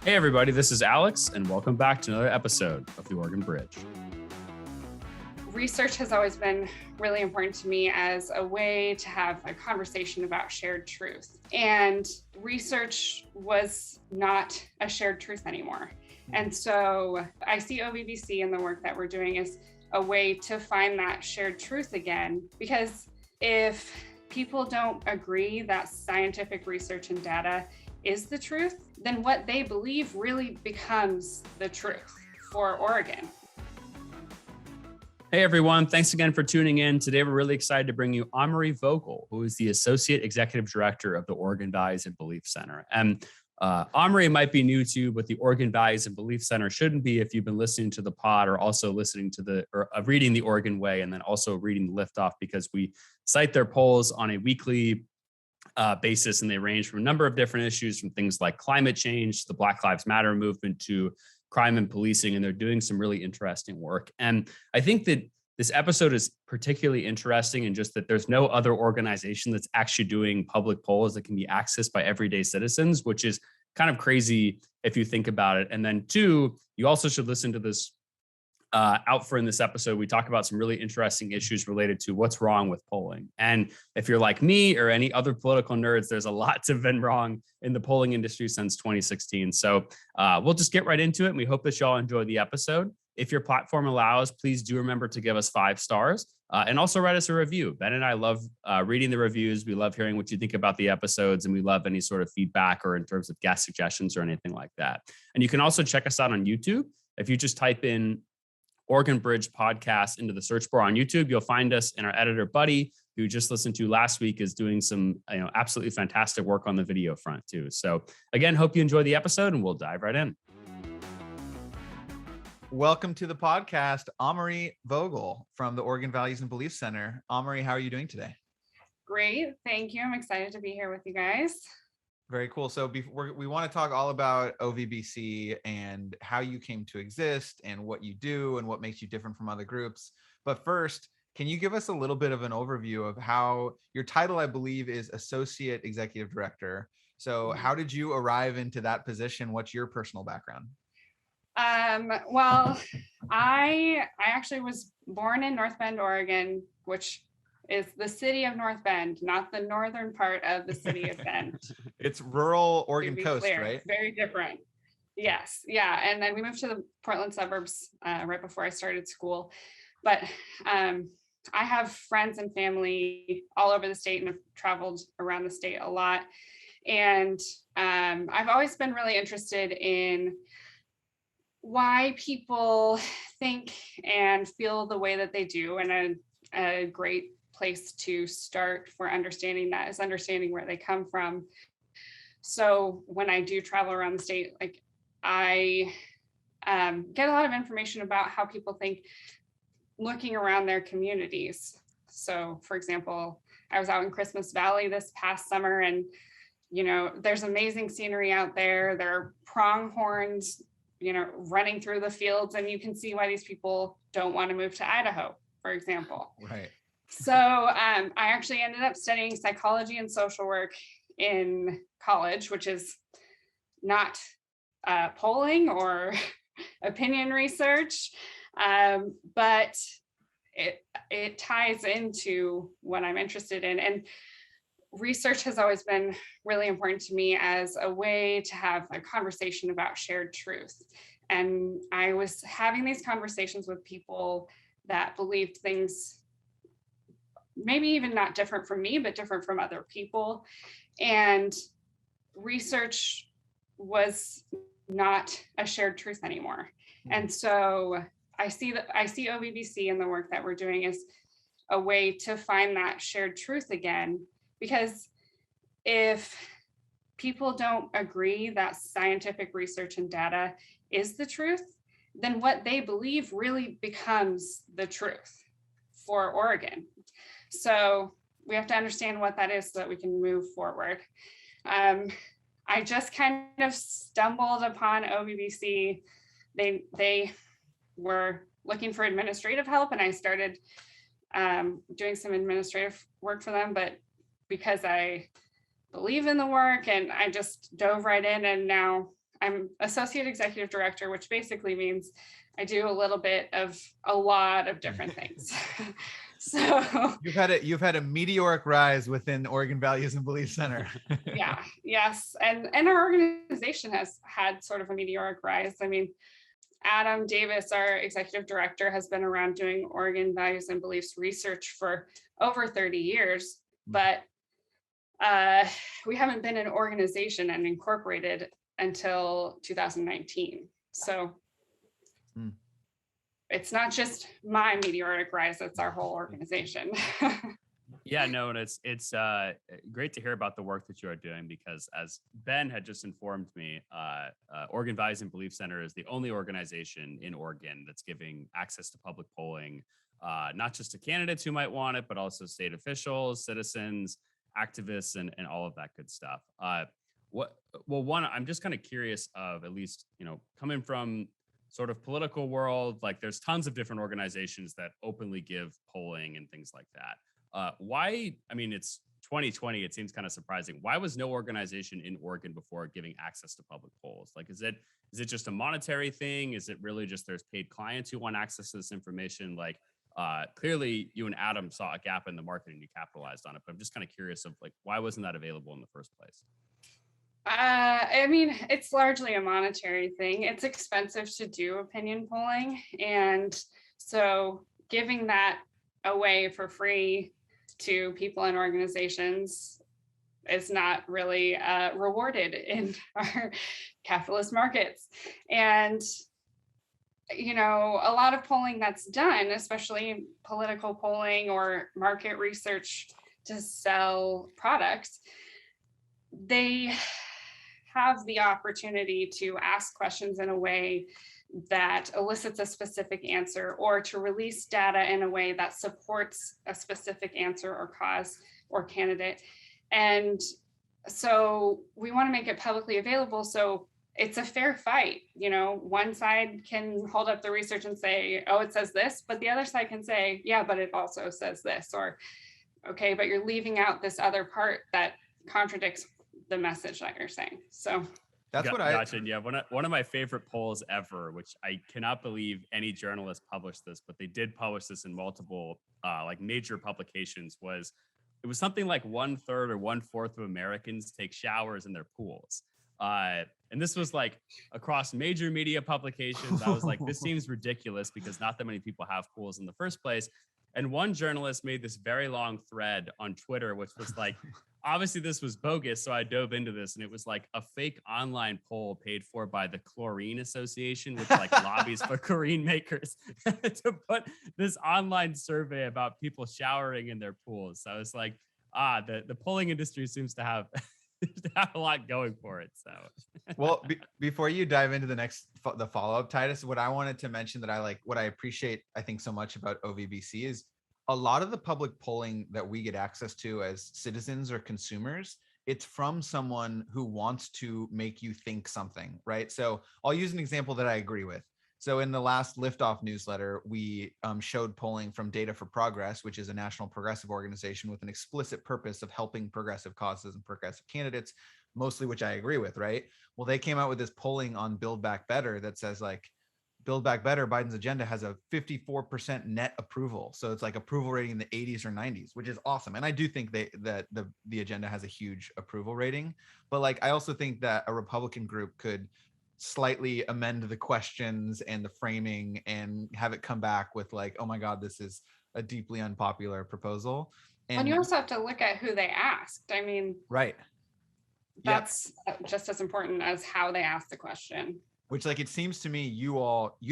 Hey everybody, this is Alex, and welcome back to another episode of The Oregon Bridge. Research has always been really important to me as a way to have a conversation about shared truth. And research was not a shared truth anymore. And so I see OVBC and the work that we're doing as a way to find that shared truth again, because if people don't agree that scientific research and data is the truth, then what they believe really becomes the truth for Oregon. Hey everyone, thanks again for tuning in. Today we're really excited to bring you Amaury Vogel, who is the Associate Executive Director of the Oregon Values and Belief Center. And Amaury might be new to you, but the Oregon Values and Belief Center shouldn't be if you've been listening to the pod or also listening to reading the Oregon Way and then also reading the Liftoff, because we cite their polls on a weekly basis, and they range from a number of different issues, from things like climate change, the Black Lives Matter movement, to crime and policing, and they're doing some really interesting work. And I think that this episode is particularly interesting in just that there's no other organization that's actually doing public polls that can be accessed by everyday citizens, which is kind of crazy if you think about it. And then two, you also should listen to this in this episode. We talk about some really interesting issues related to what's wrong with polling. And if you're like me or any other political nerds, there's a lot that's been wrong in the polling industry since 2016. So we'll just get right into it. And we hope that y'all enjoy the episode. If your platform allows, please do remember to give us 5 stars and also write us a review. Ben and I love reading the reviews. We love hearing what you think about the episodes, and we love any sort of feedback or in terms of guest suggestions or anything like that. And you can also check us out on YouTube. If you just type in Oregon Bridge podcast into the search bar on YouTube, you'll find us. And our editor, Buddy, who you just listened to last week, is doing some absolutely fantastic work on the video front too. So again, hope you enjoy the episode, and we'll dive right in. Welcome to the podcast, Amaury Vogel from the Oregon Values and Belief Center. Amaury, how are you doing today? Great, thank you. I'm excited to be here with you guys. Very cool. So we want to talk all about OVBC and how you came to exist and what you do and what makes you different from other groups. But first, can you give us a little bit of an overview of how your title, I believe, is Associate Executive Director. So how did you arrive into that position? What's your personal background? Well, I actually was born in North Bend, Oregon, which is the city of North Bend, not the northern part of the city of Bend. It's rural Oregon coast, clear, right? Very different. Yes. Yeah. And then we moved to the Portland suburbs right before I started school. But I have friends and family all over the state and have traveled around the state a lot. And I've always been really interested in why people think and feel the way that they do. And a great place to start for understanding that is understanding where they come from. So when I do travel around the state, like I get a lot of information about how people think looking around their communities. So for example, I was out in Christmas Valley this past summer, and there's amazing scenery out there. There are pronghorns running through the fields, and you can see why these people don't want to move to Idaho, for example. Right. So I actually ended up studying psychology and social work in college, which is not polling or opinion research, but it ties into what I'm interested in. And research has always been really important to me as a way to have a conversation about shared truth. And I was having these conversations with people that believed things maybe even not different from me, but different from other people. And research was not a shared truth anymore. And so I see OVBC and the work that we're doing as a way to find that shared truth again, because if people don't agree that scientific research and data is the truth, then what they believe really becomes the truth for Oregon. So we have to understand what that is so that we can move forward. I just kind of stumbled upon OVBC. They were looking for administrative help, and I started doing some administrative work for them, but because I believe in the work and I just dove right in, and now I'm associate executive director, which basically means I do a little bit of a lot of different things. So you've had a meteoric rise within Oregon Values and Belief Center. yeah, yes. And our organization has had sort of a meteoric rise. I mean, Adam Davis, our executive director, has been around doing Oregon values and beliefs research for over 30 years, but we haven't been an organization and incorporated until 2019. So it's not just my meteoric rise, it's our whole organization. Yeah, no, and it's great to hear about the work that you are doing, because as Ben had just informed me, Oregon Values and Belief Center is the only organization in Oregon that's giving access to public polling, not just to candidates who might want it, but also state officials, citizens, activists, and all of that good stuff. One, I'm just kind of curious of, at least, coming from sort of political world, like there's tons of different organizations that openly give polling and things like that. Why? I mean, it's 2020. It seems kind of surprising. Why was no organization in Oregon before giving access to public polls? Like, is it just a monetary thing? Is it really just there's paid clients who want access to this information? Like, clearly you and Adam saw a gap in the market and you capitalized on it. But I'm just kind of curious of, like, why wasn't that available in the first place? I mean, it's largely a monetary thing. It's expensive to do opinion polling. And so giving that away for free to people and organizations is not really rewarded in our capitalist markets. And, a lot of polling that's done, especially political polling or market research to sell products, they have the opportunity to ask questions in a way that elicits a specific answer, or to release data in a way that supports a specific answer or cause or candidate. And so we want to make it publicly available so it's a fair fight. One side can hold up the research and say, oh, it says this, but the other side can say, yeah, but it also says this, or, okay, but you're leaving out this other part that contradicts the message that you're saying. So that's what I gotcha. Yeah, one of my favorite polls ever, which I cannot believe any journalist published this, but they did publish this in multiple like major publications. It was something like 1/3 or 1/4 of Americans take showers in their pools, and this was like across major media publications. I was like, this seems ridiculous because not that many people have pools in the first place. And one journalist made this very long thread on Twitter, which was like, obviously this was bogus. So I dove into this, and it was like a fake online poll paid for by the Chlorine Association, which like lobbies for chlorine makers to put this online survey about people showering in their pools. So I was like, the polling industry seems to have a lot going for it. So, well, before you dive into the follow-up, Titus, what I wanted to mention that what I appreciate, I think, so much about OVBC is a lot of the public polling that we get access to as citizens or consumers, it's from someone who wants to make you think something, right? So I'll use an example that I agree with. So in the last Liftoff newsletter, we showed polling from Data for Progress, which is a national progressive organization with an explicit purpose of helping progressive causes and progressive candidates, mostly which I agree with, right? Well, they came out with this polling on Build Back Better that says like, Build Back Better, Biden's agenda has a 54% net approval. So it's like approval rating in the 80s or 90s, which is awesome. And I do think that the agenda has a huge approval rating. But like, I also think that a Republican group could slightly amend the questions and the framing and have it come back with like, oh my God, this is a deeply unpopular proposal. And you also have to look at who they asked. I mean, right. That's just as important as how they asked the question. Which, like, it seems to me you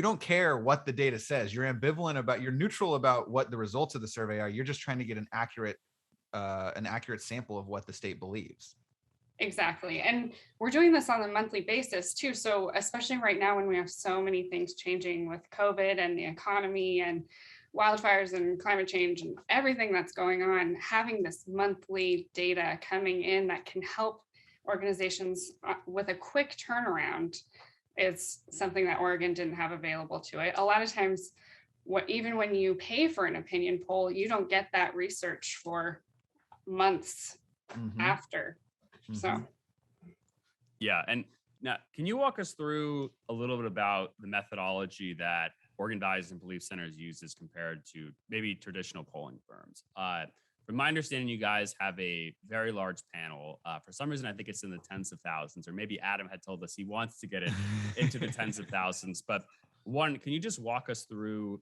don't care what the data says. You're neutral about what the results of the survey are. You're just trying to get an accurate sample of what the state believes. Exactly. And we're doing this on a monthly basis too. So especially right now when we have so many things changing with COVID and the economy and wildfires and climate change and everything that's going on, having this monthly data coming in that can help organizations with a quick turnaround is something that Oregon didn't have available to it. A lot of times, even when you pay for an opinion poll, you don't get that research for months after. So, yeah, and Now, can you walk us through a little bit about the methodology that Oregon Values and Belief Centers uses compared to maybe traditional polling firms? From my understanding, you guys have a very large panel. For some reason, I think it's in the tens of thousands, or maybe Adam had told us he wants to get it into the tens of thousands. But one, can you just walk us through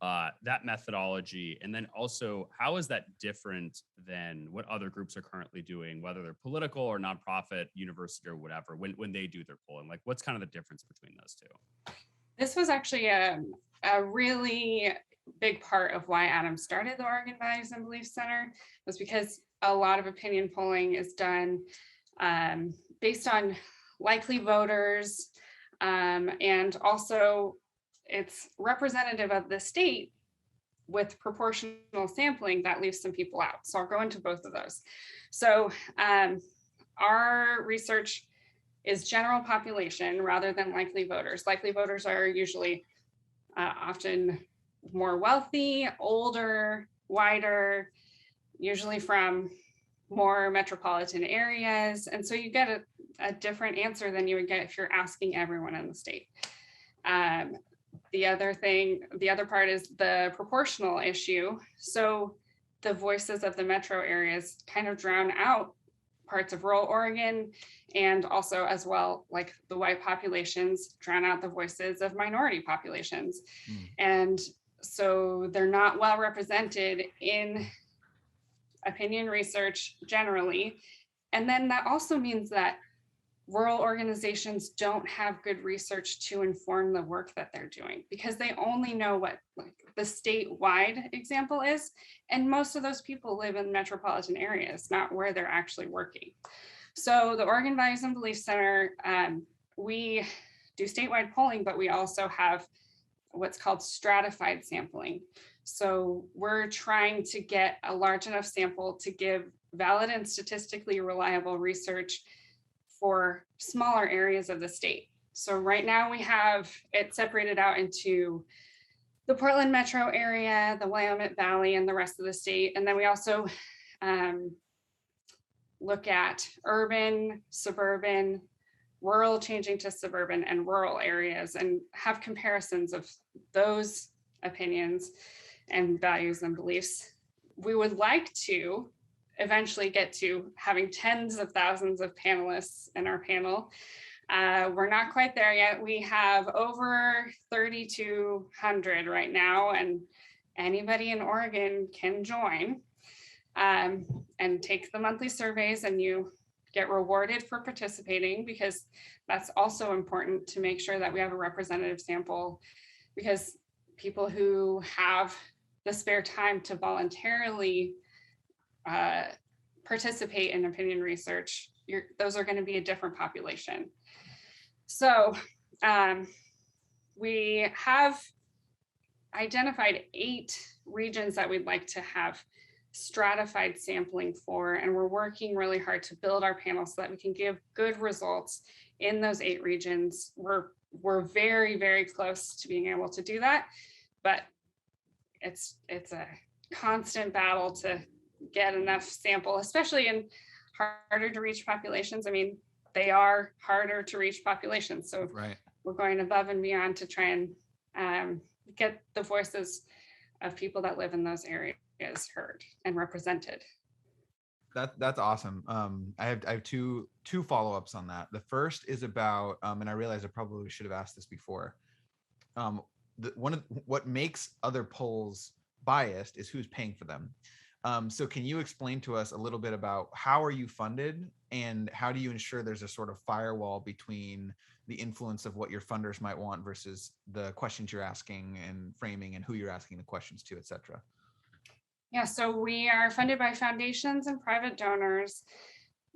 that methodology? And then also, how is that different than what other groups are currently doing, whether they're political or nonprofit, university or whatever, when they do their polling? Like, what's kind of the difference between those two? This was actually a really big part of why Adam started the Oregon Values and Belief Center, was because a lot of opinion polling is done based on likely voters, and also it's representative of the state with proportional sampling that leaves some people out. So I'll go into both of those. So our research is general population rather than likely voters. Likely voters are usually often more wealthy, older, whiter, usually from more metropolitan areas. And so you get a different answer than you would get if you're asking everyone in the state. The other part is the proportional issue. So the voices of the metro areas kind of drown out parts of rural Oregon, and also as well, like the white populations drown out the voices of minority populations. And so they're not well represented in opinion research generally. And then that also means that rural organizations don't have good research to inform the work that they're doing, because they only know what like the statewide example is. And most of those people live in metropolitan areas, not where they're actually working. So the Oregon Values and Belief Center, we do statewide polling, but we also have what's called stratified sampling. So we're trying to get a large enough sample to give valid and statistically reliable research for smaller areas of the state. So right now we have it separated out into the Portland metro area, the Willamette Valley, and the rest of the state. And then we also look at urban, suburban, rural changing to suburban, and rural areas, and have comparisons of those opinions and values and beliefs. We would like to eventually get to having tens of thousands of panelists in our panel. We're not quite there yet. We have over 3,200 right now, and anybody in Oregon can join and take the monthly surveys, and you get rewarded for participating, because that's also important to make sure that we have a representative sample, because people who have the spare time to voluntarily participate in opinion research, those are going to be a different population. So we have identified 8 regions that we'd like to have stratified sampling for, and we're working really hard to build our panel so that we can give good results in those 8 regions. We're very, very close to being able to do that, but it's a constant battle to get enough sample, especially in harder to reach populations. I mean, they are harder to reach populations. So right. We're going above and beyond to try and get the voices of people that live in those areas heard and represented. That's awesome. I have two follow-ups on that. The first is about, and I realize I probably should have asked this before. What makes other polls biased is who's paying for them. So can you explain to us a little bit about how are you funded, and how do you ensure there's a sort of firewall between the influence of what your funders might want versus the questions you're asking and framing and who you're asking the questions to, et cetera? Yeah, so we are funded by foundations and private donors,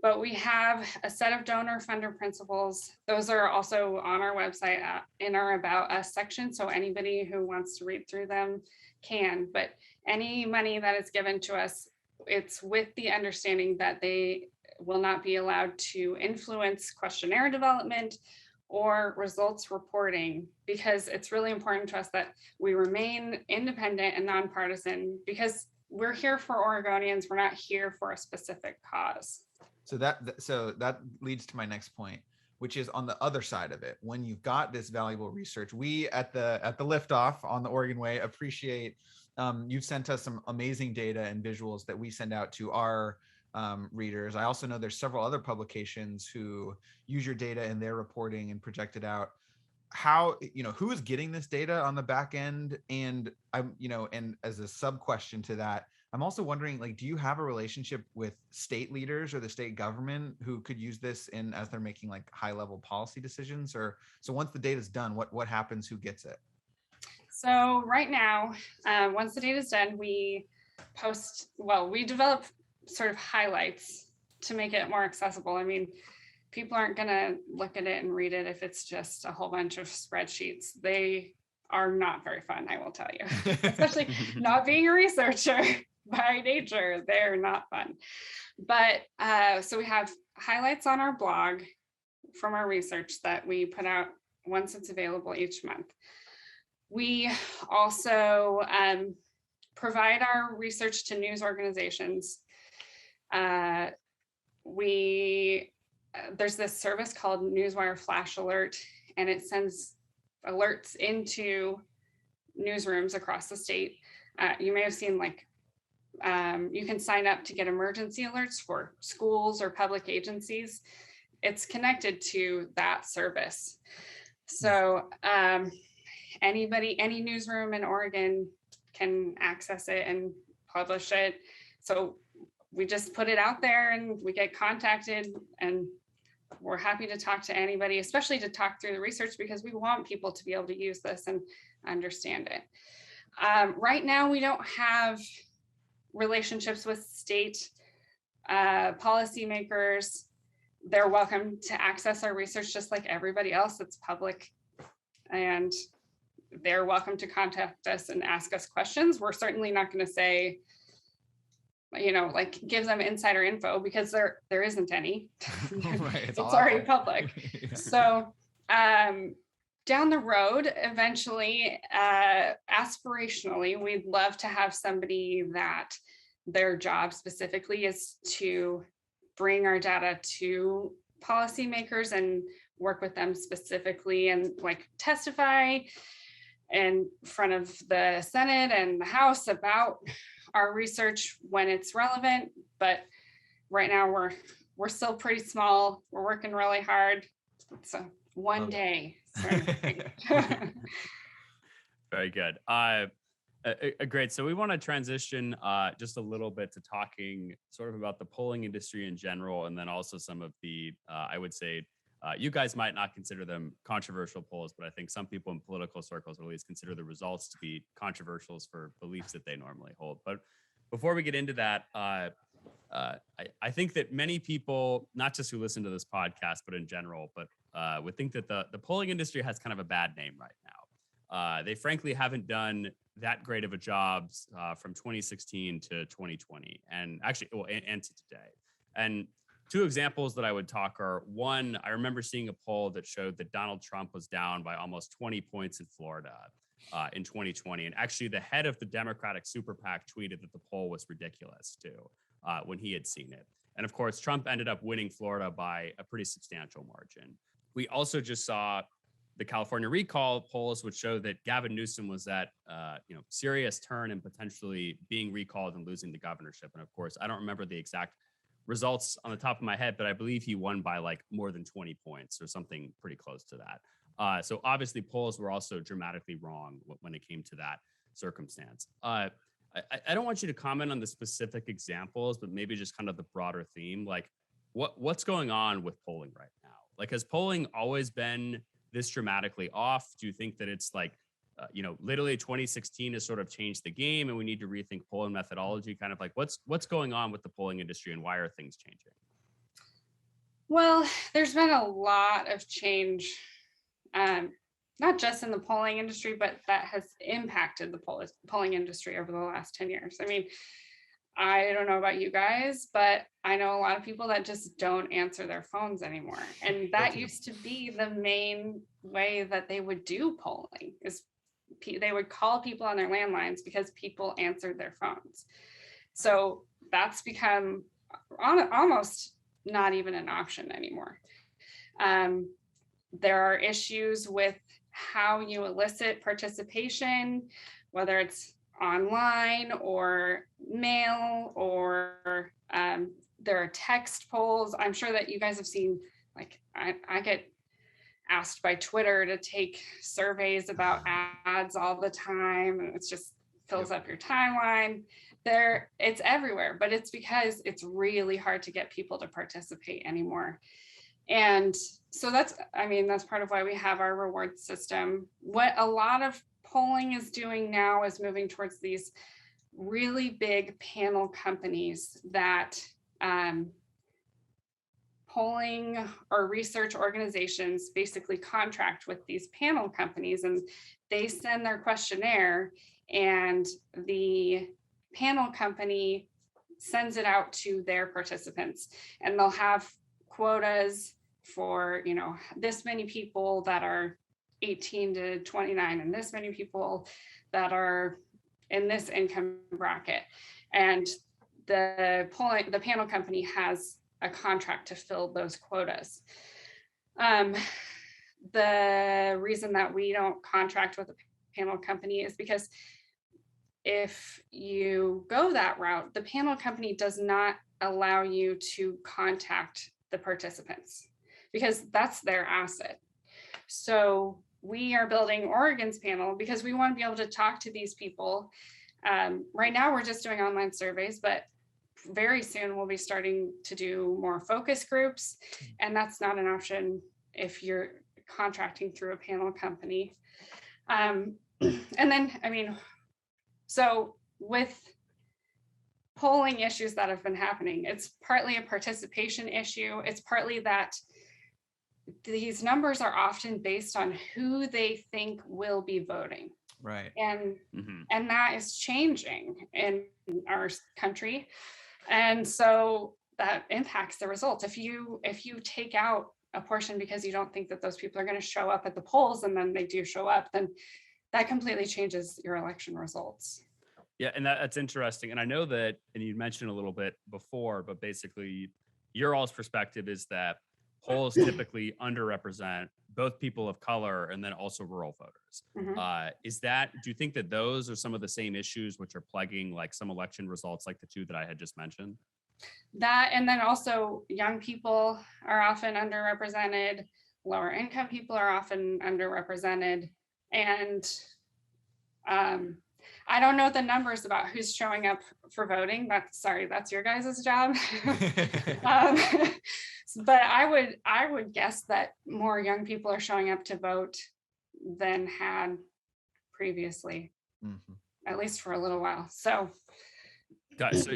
but we have a set of donor funder principles. Those are also on our website in our About Us section, so anybody who wants to read through them can. But any money that is given to us, it's with the understanding that they will not be allowed to influence questionnaire development or results reporting, because it's really important to us that we remain independent and nonpartisan, because we're here for Oregonians. We're not here for a specific cause. So that leads to my next point. which is on the other side of it. When you've got this valuable research, we at the liftoff on the Oregon Way appreciate you've sent us some amazing data and visuals that we send out to our readers. I also know there's several other publications who use your data in their reporting and project it out. How, who is getting this data on the back end? And and as a sub question to that, I'm also wondering, like, do you have a relationship with state leaders or the state government who could use this as they're making like high level policy decisions? Or so once the data is done, what happens? Who gets it? So right now, once the data is done, we develop sort of highlights to make it more accessible. I mean, people aren't going to look at it and read it if it's just a whole bunch of spreadsheets. They are not very fun, I will tell you, especially not being a researcher by nature. They're not fun. But so we have highlights on our blog from our research that we put out once it's available each month. We also provide our research to news organizations. There's this service called Newswire Flash Alert, and it sends alerts into newsrooms across the state. You may have seen you can sign up to get emergency alerts for schools or public agencies. It's connected to that service. So any newsroom in Oregon can access it and publish it. So we just put it out there and we get contacted, and we're happy to talk to anybody, especially to talk through the research, because we want people to be able to use this and understand it. Right now, we don't have relationships with state policymakers. They're welcome to access our research just like everybody else. It's public, and they're welcome to contact us and ask us questions. We're certainly not going to say, give them insider info, because there isn't any. Right, it's already public. Yeah. So down the road, eventually, aspirationally, we'd love to have somebody that their job specifically is to bring our data to policymakers and work with them specifically and testify in front of the Senate and the House about our research when it's relevant. But right now we're still pretty small. We're working really hard. So one day. Very good. Great. So we want to transition just a little bit to talking sort of about the polling industry in general, and then also some of the, I would say, you guys might not consider them controversial polls, but I think some people in political circles at least consider the results to be controversial for beliefs that they normally hold. But before we get into that, I think that many people, not just who listen to this podcast, but in general, but would think that the polling industry has kind of a bad name right now. They frankly haven't done that great of a job from 2016 to 2020, and actually, and to today. And two examples that I would talk are, one, I remember seeing a poll that showed that Donald Trump was down by almost 20 points in Florida in 2020. And actually the head of the Democratic super PAC tweeted that the poll was ridiculous too, when he had seen it. And of course, Trump ended up winning Florida by a pretty substantial margin. We also just saw the California recall polls, which show that Gavin Newsom was at serious turn and potentially being recalled and losing the governorship. And of course, I don't remember the exact results on the top of my head, but I believe he won by more than 20 points or something pretty close to that. So obviously polls were also dramatically wrong when it came to that circumstance. I don't want you to comment on the specific examples, but maybe just kind of the broader theme. What's going on with polling right now? Has polling always been this dramatically off? Do you think that it's literally 2016 has sort of changed the game and we need to rethink polling methodology? Kind of what's going on with the polling industry and why are things changing? Well, there's been a lot of change, not just in the polling industry, but that has impacted the polling industry over the last 10 years. I mean, I don't know about you guys, but I know a lot of people that just don't answer their phones anymore. And that used to be the main way that they would do polling, is they would call people on their landlines because people answered their phones. So that's become almost not even an option anymore. There are issues with how you elicit participation, whether it's online or mail, or there are text polls. I'm sure that you guys have seen, like, I get asked by Twitter to take surveys about ads all the time, and it's just fills up your timeline. It's everywhere, but it's because it's really hard to get people to participate anymore. And so that's part of why we have our reward system. What a lot of polling is doing now is moving towards these really big panel companies that polling or research organizations basically contract with these panel companies, and they send their questionnaire, and the panel company sends it out to their participants, and they'll have quotas for, this many people that are 18 to 29 and this many people that are in this income bracket. And the panel company has a contract to fill those quotas. The reason that we don't contract with a panel company is because if you go that route, the panel company does not allow you to contact the participants because that's their asset. So we are building Oregon's panel because we want to be able to talk to these people. Right now we're just doing online surveys, but very soon we'll be starting to do more focus groups, and that's not an option if you're contracting through a panel company. And then, so with polling issues that have been happening, it's partly a participation issue. It's partly that these numbers are often based on who they think will be voting. Right. And that is changing in our country. And so that impacts the results. If you take out a portion because you don't think that those people are going to show up at the polls, and then they do show up, then that completely changes your election results. Yeah, and that's interesting. And I know that, and you mentioned a little bit before, but basically your all's perspective is that polls typically underrepresent both people of color and then also rural voters. Do you think that those are some of the same issues which are plaguing like some election results like the two that I had just mentioned? That, and then also young people are often underrepresented, lower income people are often underrepresented. And I don't know the numbers about who's showing up for voting. That's your guys' job. But I would guess that more young people are showing up to vote than had previously, at least for a little while. So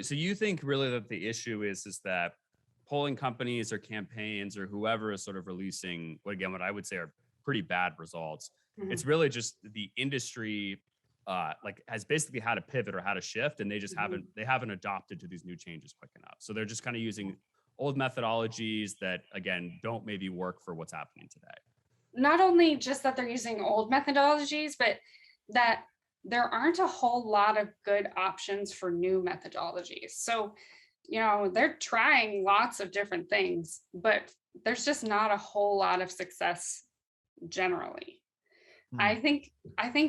you think really that the issue is that polling companies or campaigns or whoever is sort of releasing what I would say are pretty bad results. It's really just the industry has basically had to pivot or how to shift, and they just haven't adopted to these new changes quick enough. So they're just kind of using old methodologies that, again, don't maybe work for what's happening today. Not only just that they're using old methodologies, but that there aren't a whole lot of good options for new methodologies. So, they're trying lots of different things, but there's just not a whole lot of success generally. I think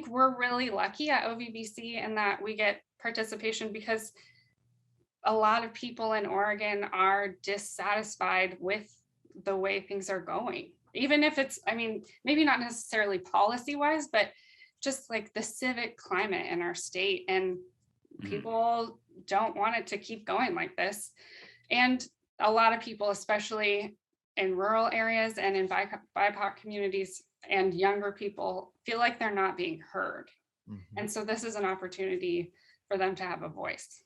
we're really lucky at OVBC in that we get participation because a lot of people in Oregon are dissatisfied with the way things are going. Even if it's, maybe not necessarily policy-wise, but just like the civic climate in our state, and people don't want it to keep going like this. And a lot of people, especially in rural areas and in BIPOC communities and younger people, feel like they're not being heard. And so this is an opportunity for them to have a voice.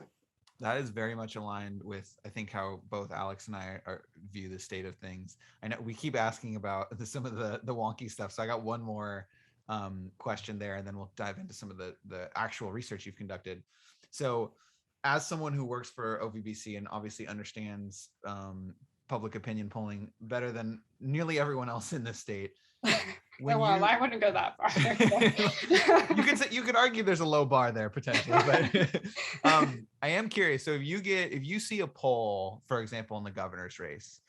That is very much aligned with, I think, how both Alex and I view the state of things. I know we keep asking about some of the wonky stuff. So I got one more question there, and then we'll dive into some of the actual research you've conducted. So as someone who works for OVBC and obviously understands public opinion polling better than nearly everyone else in the state. I wouldn't go that far. you could argue there's a low bar there potentially, but I am curious. So if you see a poll, for example, in the governor's race,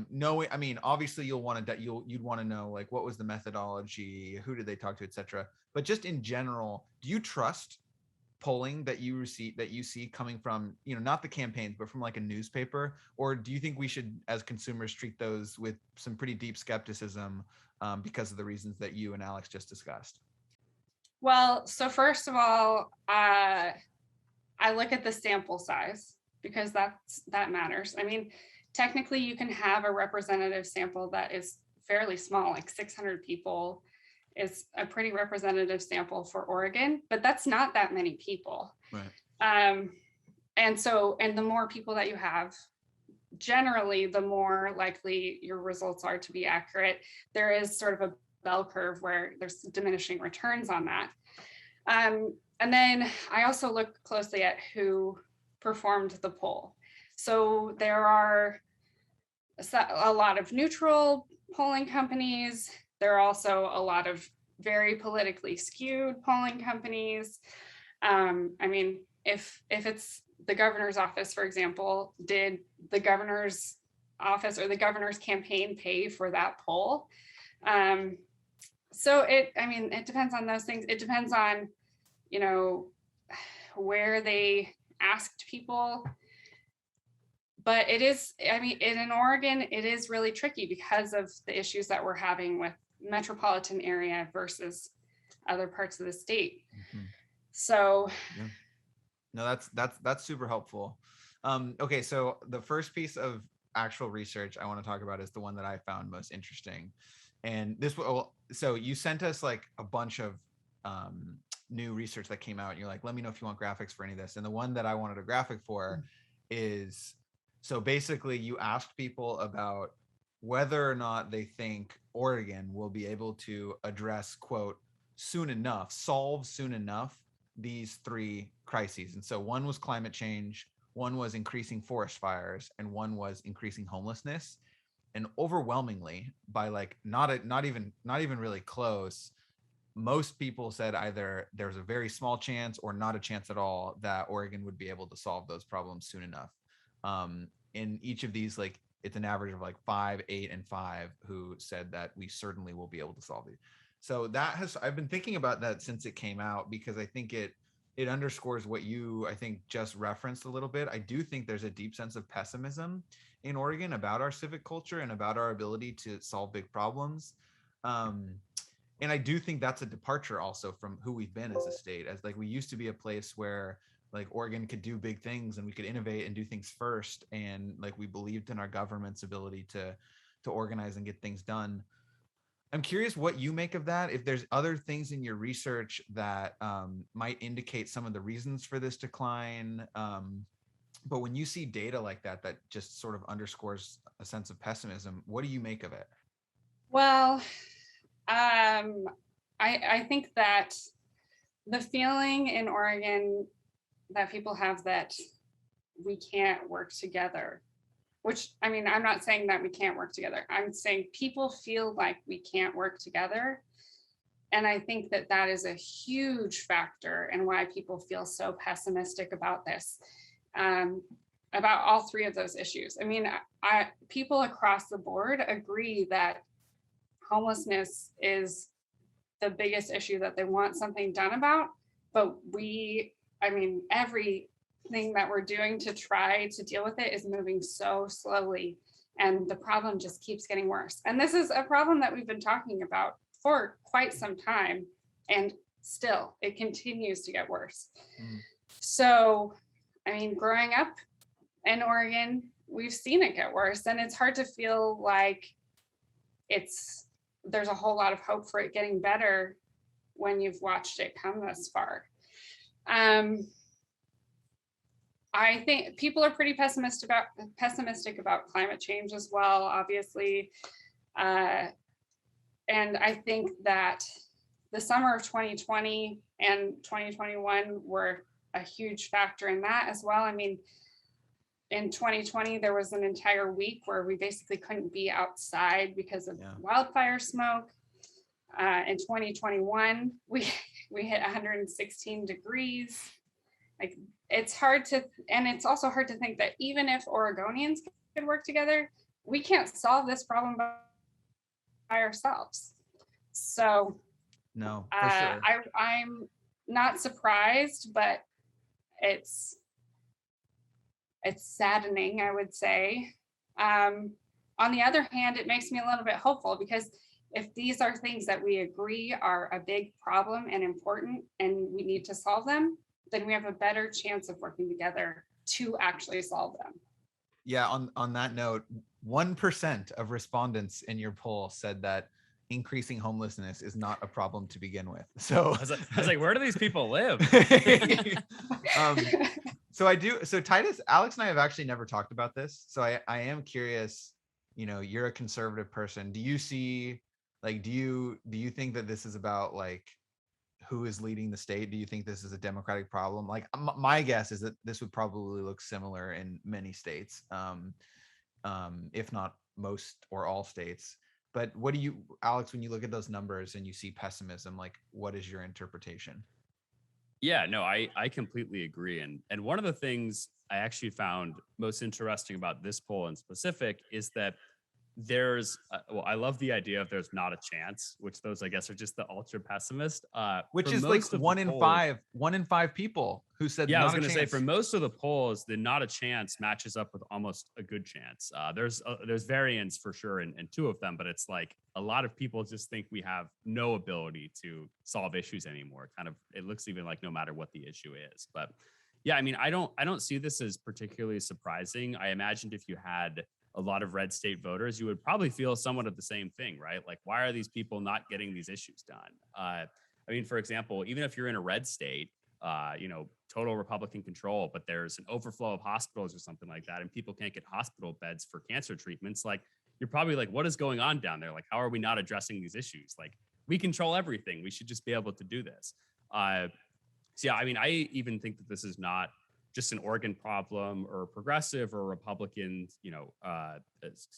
knowing, I mean, obviously you'd want to know like what was the methodology, who did they talk to, etc. But just in general, do you trust polling that you see coming from, not the campaigns, but from like a newspaper? Or do you think we should, as consumers, treat those with some pretty deep skepticism because of the reasons that you and Alex just discussed? Well, so first of all, I look at the sample size because that matters. I mean, technically you can have a representative sample that is fairly small, like 600 people is a pretty representative sample for Oregon, but that's not that many people. Right. And the more people that you have, generally, the more likely your results are to be accurate. There is sort of a bell curve where there's diminishing returns on that. And then I also look closely at who performed the poll. So there are a lot of neutral polling companies. There are also a lot of very politically skewed polling companies. I mean, if it's the governor's office, for example, did the governor's office or the governor's campaign pay for that poll? So it depends on those things. It depends on, where they asked people. But it is, in Oregon, it is really tricky because of the issues that we're having with metropolitan area versus other parts of the state. Mm-hmm. So yeah. No, that's super helpful. Okay, so the first piece of actual research I want to talk about is the one that I found most interesting. And so you sent us like a bunch of new research that came out, and you're like, let me know if you want graphics for any of this. And the one that I wanted a graphic for is, so basically you asked people about whether or not they think Oregon will be able to address, quote, solve soon enough, these three crises. And so one was climate change, one was increasing forest fires, and one was increasing homelessness. And overwhelmingly, by like not even really close, most people said either there's a very small chance or not a chance at all that Oregon would be able to solve those problems soon enough. In each of these, like, it's an average of like 5, 8, and 5 who said that we certainly will be able to solve it. So I've been thinking about that since it came out, because I think it underscores what you, I think, just referenced a little bit. I do think there's a deep sense of pessimism in Oregon about our civic culture and about our ability to solve big problems. And I do think that's a departure also from who we've been as a state, as like we used to be a place where like Oregon could do big things and we could innovate and do things first. And like we believed in our government's ability to organize and get things done. I'm curious what you make of that. If there's other things in your research that might indicate some of the reasons for this decline. But when you see data like that, that just sort of underscores a sense of pessimism, what do you make of it? Well, I think that the feeling in Oregon that people have that we can't work together, which, I mean, I'm not saying that we can't work together. I'm saying people feel like we can't work together. And I think that that is a huge factor in why people feel so pessimistic about this, about all three of those issues. I mean, people across the board agree that homelessness is the biggest issue that they want something done about, but everything that we're doing to try to deal with it is moving so slowly, and the problem just keeps getting worse. And this is a problem that we've been talking about for quite some time, and still it continues to get worse. So, I mean, growing up in Oregon, we've seen it get worse, and it's hard to feel like there's a whole lot of hope for it getting better when you've watched it come this far. I think people are pretty pessimistic about climate change as well, obviously. And I think that the summer of 2020 and 2021 were a huge factor in that as well. I mean, in 2020, there was an entire week where we basically couldn't be outside because of wildfire smoke. In 2021, we hit 116 degrees. Like, it's hard to, and it's also hard to think that even if Oregonians could work together, we can't solve this problem by ourselves. So No, for sure. I'm not surprised, but it's saddening, I would say. On the other hand, it makes me a little bit hopeful, because if these are things that we agree are a big problem and important and we need to solve them, then we have a better chance of working together to actually solve them. Yeah, on that note, 1% of respondents in your poll said that increasing homelessness is not a problem to begin with. So I was like, where do these people live? So Titus, Alex and I have actually never talked about this. So I am curious, you're a conservative person. Do you see, like, do you think that this is about like who is leading the state? Do you think this is a Democratic problem? Like my guess is that this would probably look similar in many states, if not most or all states. But what do you, Alex, when you look at those numbers and you see pessimism, like what is your interpretation? Yeah, no, I completely agree. And one of the things I actually found most interesting about this poll in specific is that there's, I love the idea of there's not a chance, which those, I guess, are just the ultra pessimist. Which is like one in five people who said, yeah, I was going to say for most of the polls, the not a chance matches up with almost a good chance. There's variance for sure in two of them, but it's like a lot of people just think we have no ability to solve issues anymore. Kind of, it looks even like no matter what the issue is. But yeah, I mean, I don't see this as particularly surprising. I imagined if you had a lot of red state voters, you would probably feel somewhat of the same thing, right? Like, why are these people not getting these issues done? I mean, for example, even if you're in a red state, total Republican control, but there's an overflow of hospitals or something like that, and people can't get hospital beds for cancer treatments, like, you're probably like, what is going on down there? Like, how are we not addressing these issues? Like, we control everything. We should just be able to do this. So yeah, I mean, I even think that this is not just an Oregon problem or progressive or Republican,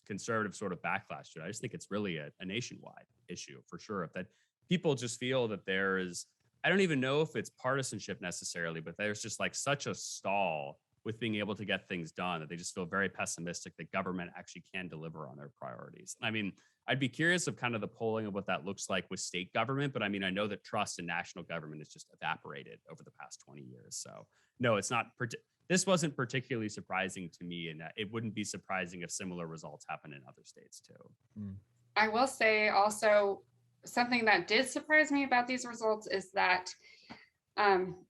conservative sort of backlash to it. I just think it's really a nationwide issue for sure. That people just feel that there is, I don't even know if it's partisanship necessarily, but there's just like such a stall with being able to get things done that they just feel very pessimistic that government actually can deliver on their priorities. I mean, I'd be curious of kind of the polling of what that looks like with state government, but I mean, I know that trust in national government has just evaporated over the past 20 years. So no, it's not, this wasn't particularly surprising to me, and it wouldn't be surprising if similar results happen in other states too. I will say also something that did surprise me about these results is that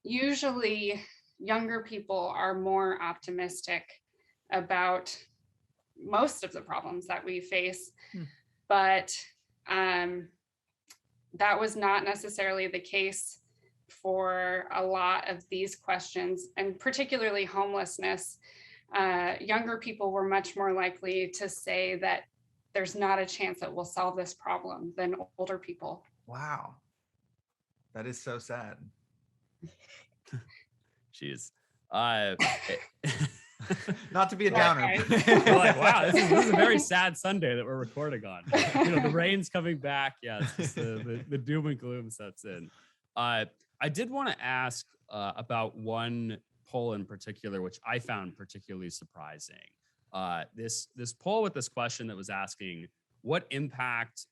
usually younger people are more optimistic about most of the problems that we face, but that was not necessarily the case for a lot of these questions, and particularly homelessness. Younger people were much more likely to say that there's not a chance that we'll solve this problem than older people. Wow. That is so sad. Jeez. Not to be a downer. We're like, wow, this is a very sad Sunday that we're recording on. The rain's coming back. Yeah, it's just the doom and gloom sets in. I did want to ask about one poll in particular, which I found particularly surprising. This poll with this question that was asking, what impact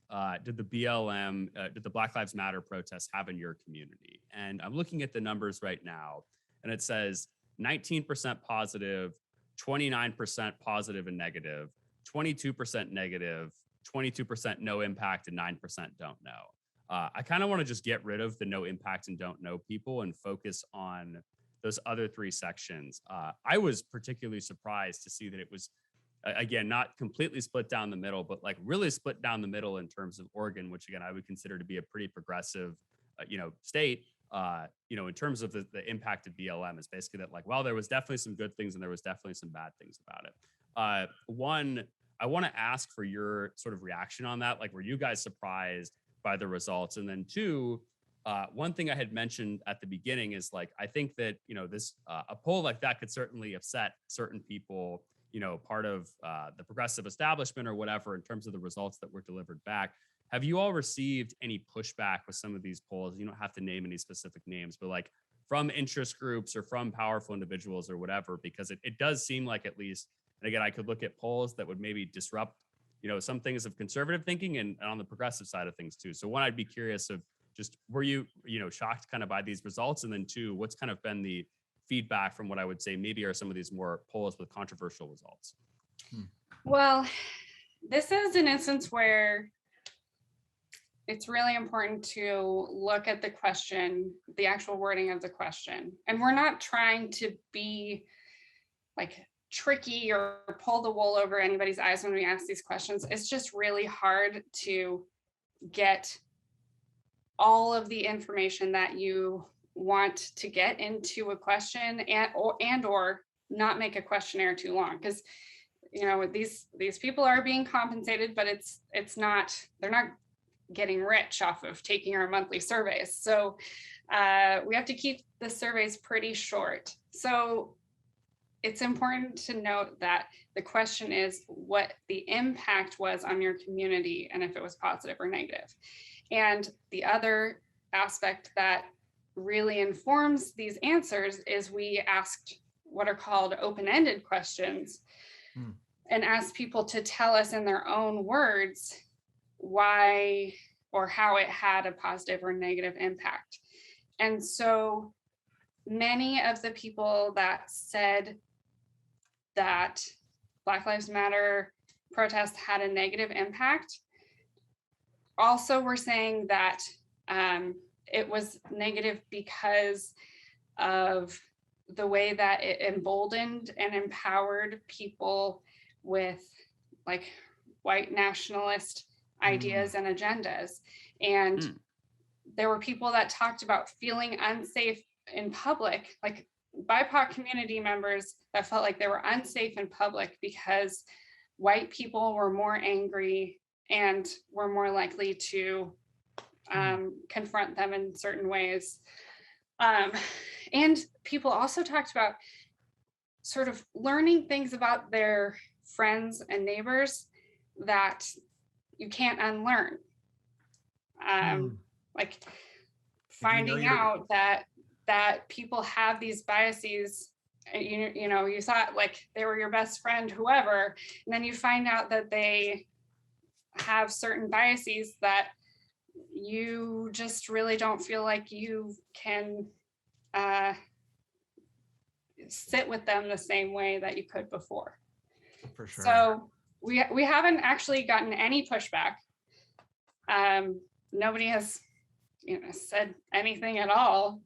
did the BLM, did the Black Lives Matter protests have in your community? And I'm looking at the numbers right now, and it says 19% positive, 29% positive and negative, 22% negative, 22% no impact, and 9% don't know. I kind of want to just get rid of the no impact and don't know people and focus on those other three sections. I was particularly surprised to see that it was, again, not completely split down the middle, but like really split down the middle in terms of Oregon, which again, I would consider to be a pretty progressive, state. In terms of the impact of BLM is basically that, like, well, there was definitely some good things and there was definitely some bad things about it. One, I want to ask for your sort of reaction on that. Like, were you guys surprised by the results? And then two, one thing I had mentioned at the beginning is, like, I think that, this a poll like that could certainly upset certain people, part of the progressive establishment or whatever, in terms of the results that were delivered back. Have you all received any pushback with some of these polls? You don't have to name any specific names, but like from interest groups or from powerful individuals or whatever, because it does seem like at least And again, I could look at polls that would maybe disrupt, some things of conservative thinking and on the progressive side of things too. So one, I'd be curious of just, were you, shocked kind of by these results? And then two, what's kind of been the feedback from what I would say maybe are some of these more polls with controversial results? Well, this is an instance where it's really important to look at the question, the actual wording of the question. And we're not trying to be like tricky or pull the wool over anybody's eyes when we ask these questions. It's just really hard to get all of the information that you want to get into a question and or not make a questionnaire too long, because these people are being compensated, but they're not getting rich off of taking our monthly surveys. So we have to keep the surveys pretty short. So it's important to note that the question is what the impact was on your community and if it was positive or negative. And the other aspect that really informs these answers is we asked what are called open-ended questions and asked people to tell us in their own words why or how it had a positive or negative impact. And so many of the people that said that Black Lives Matter protests had a negative impact also were saying that it was negative because of the way that it emboldened and empowered people with like white nationalist ideas and agendas. And there were people that talked about feeling unsafe in public, like BIPOC community members that felt like they were unsafe in public because white people were more angry and were more likely to confront them in certain ways. And people also talked about sort of learning things about their friends and neighbors that you can't unlearn. Like finding out that people have these biases, you thought like they were your best friend, whoever, and then you find out that they have certain biases that you just really don't feel like you can sit with them the same way that you could before. For sure. So we haven't actually gotten any pushback. Nobody has said anything at all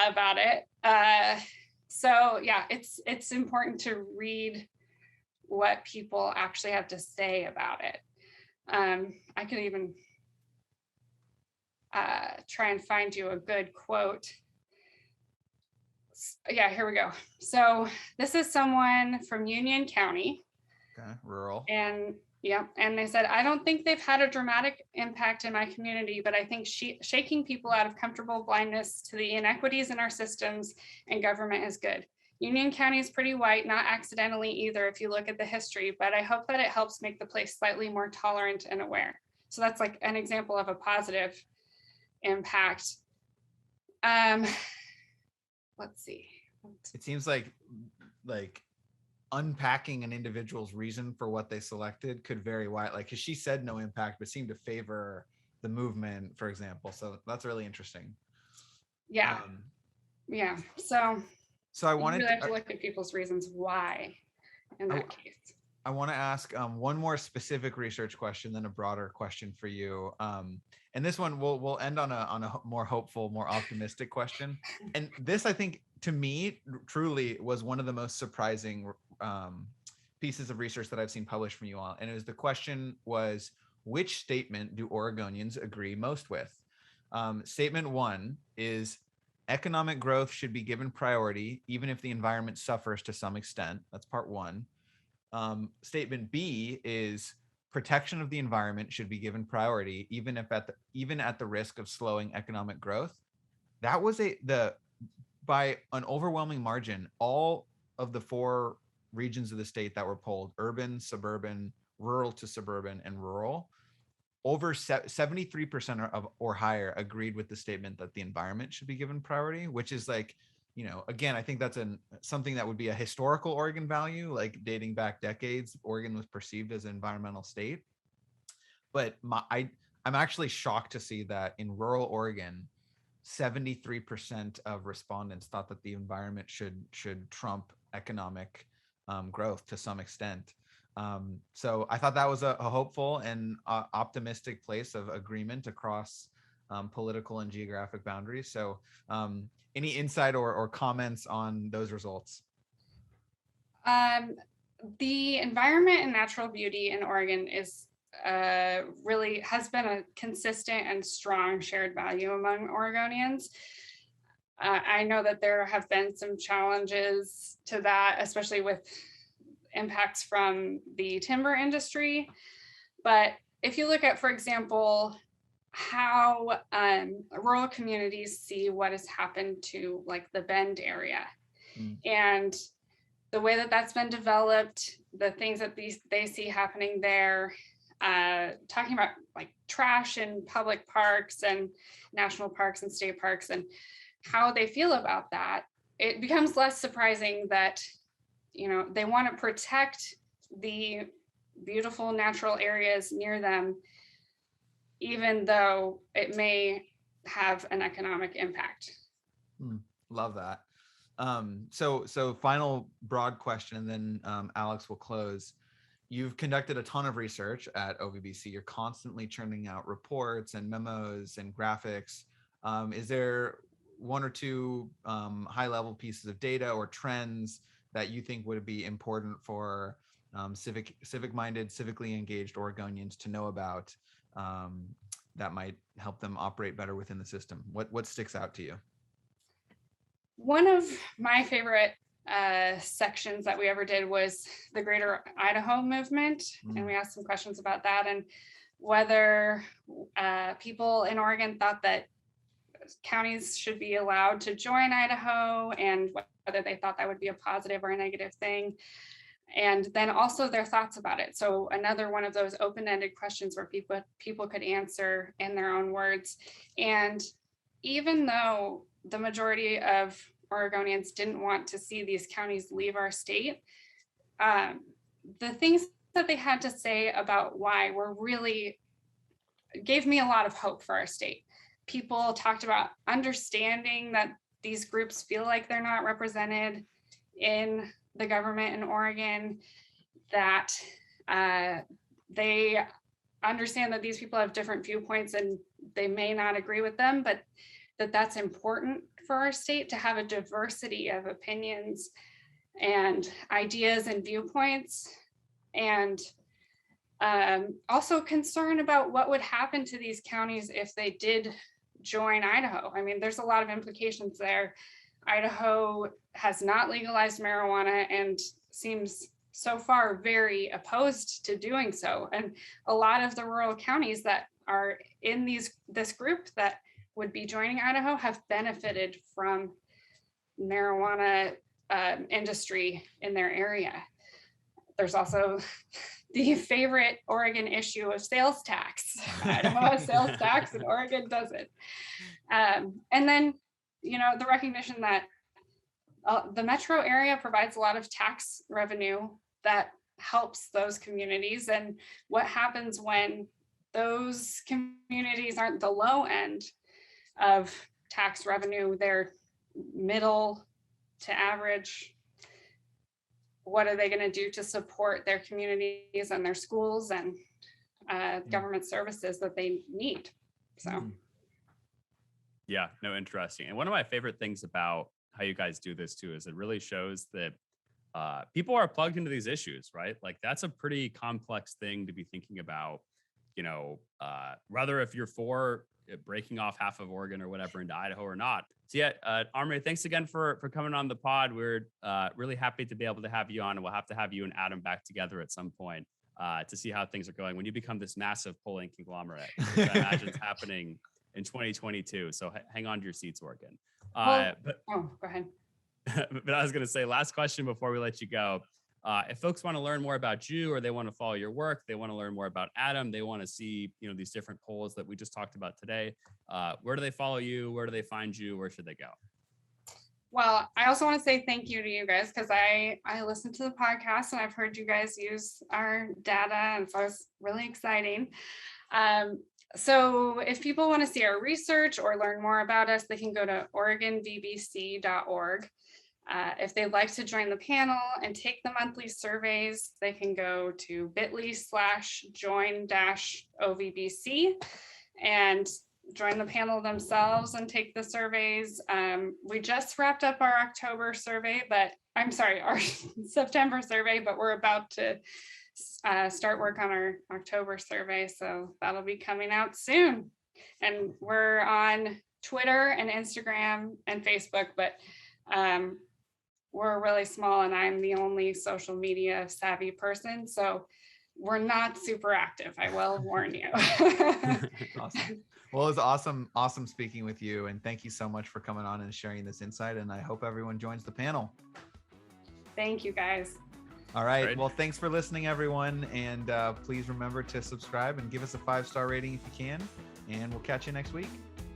about it. So yeah, it's important to read what people actually have to say about it. I could even try and find you a good quote. Yeah, here we go. So this is someone from Union County. Okay, rural. And they said, I don't think they've had a dramatic impact in my community, but I think shaking people out of comfortable blindness to the inequities in our systems and government is good. Union County is pretty white, not accidentally either if you look at the history, but I hope that it helps make the place slightly more tolerant and aware. So that's like an example of a positive impact. Let's see. It seems like unpacking an individual's reason for what they selected could vary wide. Like, cause she said no impact, but seemed to favor the movement, for example. So that's really interesting. Yeah. Yeah. So I wanted really have to look at people's reasons why in that case. I want to ask one more specific research question, then a broader question for you. And this one we'll end on a more hopeful, more optimistic question. And this, I think, to me, truly was one of the most surprising pieces of research that I've seen published from you all. And the question was, which statement do Oregonians agree most with? Statement one is economic growth should be given priority, even if the environment suffers to some extent. That's part one. Statement B is protection of the environment should be given priority, even at the risk of slowing economic growth. That was by an overwhelming margin, all of the 4 regions of the state that were polled, urban, suburban, rural to suburban, and rural, over 73% or higher agreed with the statement that the environment should be given priority, which is like again, I think that's something that would be a historical Oregon value, like dating back decades. Oregon was perceived as an environmental state. But I'm actually shocked to see that in rural Oregon, 73% of respondents thought that the environment should trump economic growth to some extent. So I thought that was a hopeful and optimistic place of agreement across political and geographic boundaries. So any insight or comments on those results? The environment and natural beauty in Oregon is really has been a consistent and strong shared value among Oregonians. I know that there have been some challenges to that, especially with impacts from the timber industry. But if you look at, for example, how rural communities see what has happened to like the Bend area and the way that that's been developed, the things that they see happening there, talking about like trash in public parks and national parks and state parks and how they feel about that, it becomes less surprising that, they want to protect the beautiful natural areas near them, even though it may have an economic impact. Love that. So final broad question, and then Alex will close. You've conducted a ton of research at OVBC. You're constantly churning out reports and memos and graphics. Is there one or two high-level pieces of data or trends that you think would be important for civic-minded, civically engaged Oregonians to know about that might help them operate better within the system? What sticks out to you? One of my favorite sections that we ever did was the Greater Idaho movement, and we asked some questions about that and whether people in Oregon thought that counties should be allowed to join Idaho and whether they thought that would be a positive or a negative thing, and then also their thoughts about it. So another one of those open-ended questions where people could answer in their own words. And even though the majority of Oregonians didn't want to see these counties leave our state, the things that they had to say about why were really gave me a lot of hope for our state. People talked about understanding that these groups feel like they're not represented in the government in Oregon, that they understand that these people have different viewpoints and they may not agree with them, but that's important for our state to have a diversity of opinions and ideas and viewpoints, and also concern about what would happen to these counties if they did join Idaho. I mean, there's a lot of implications there. Idaho has not legalized marijuana and seems so far very opposed to doing so. And a lot of the rural counties that are in this group that would be joining Idaho have benefited from marijuana industry in their area. There's also the favorite Oregon issue of sales tax. Idaho has sales tax and Oregon doesn't. And then, the recognition that the metro area provides a lot of tax revenue that helps those communities. And what happens when those communities aren't the low end of tax revenue, they're middle to average? What are they going to do to support their communities and their schools and government services that they need? So. Yeah, no, interesting. And one of my favorite things about how you guys do this too is it really shows that people are plugged into these issues, right? Like that's a pretty complex thing to be thinking about, whether if you're for breaking off half of Oregon or whatever into Idaho or not. So yeah, Amaury, thanks again for coming on the pod. We're really happy to be able to have you on, and we'll have to have you and Adam back together at some point to see how things are going when you become this massive polling conglomerate, which I imagine is happening in 2022. So hang on to your seats, Oregon. Go ahead. But I was going to say, last question before we let you go. If folks want to learn more about you, or they want to follow your work, they want to learn more about Adam, they want to see, these different polls that we just talked about today, where do they follow you? Where do they find you? Where should they go? Well, I also want to say thank you to you guys because I listened to the podcast and I've heard you guys use our data, and so it's really exciting. So if people want to see our research or learn more about us, they can go to OregonVBC.org. If they'd like to join the panel and take the monthly surveys, they can go to bit.ly/join-OVBC and join the panel themselves and take the surveys. We just wrapped up our October survey, our September survey, but we're about to start work on our October survey. So that'll be coming out soon. And we're on Twitter and Instagram and Facebook, but we're really small and I'm the only social media savvy person. So we're not super active. I will warn you. Awesome. Well, it was awesome speaking with you. And thank you so much for coming on and sharing this insight. And I hope everyone joins the panel. Thank you, guys. All right. Great. Well, thanks for listening, everyone. And please remember to subscribe and give us a 5-star rating if you can. And we'll catch you next week.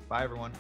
Bye, everyone.